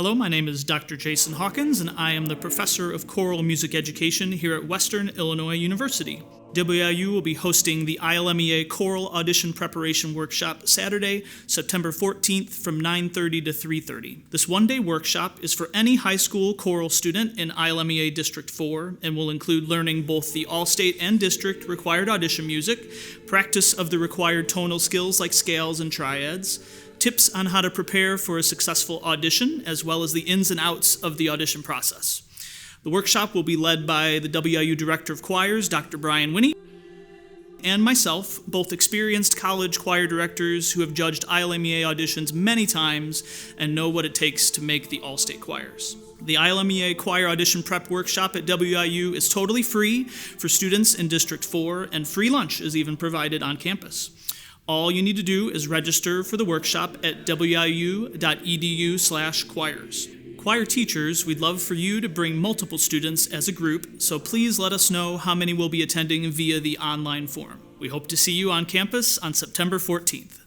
Hello, my name is Dr. Jason Hawkins, and I am the Professor of Choral Music Education here at Western Illinois University. WIU will be hosting the ILMEA Choral Audition Preparation Workshop Saturday, September 14th from 9:30 to 3:30. This one-day workshop is for any high school choral student in ILMEA District IV and will include learning both the all-state and district required audition music, practice of the required tonal skills like scales and triads, tips on how to prepare for a successful audition, as well as the ins and outs of the audition process. The workshop will be led by the WIU Director of Choirs, Dr. Brian Winnie, and myself, both experienced college choir directors who have judged ILMEA auditions many times and know what it takes to make the all-state choirs. The ILMEA Choir Audition Prep Workshop at WIU is totally free for students in District 4, and free lunch is even provided on campus. All you need to do is register for the workshop at wiu.edu/choirs. Choir teachers, we'd love for you to bring multiple students as a group, so please let us know how many will be attending via the online form. We hope to see you on campus on September 14th.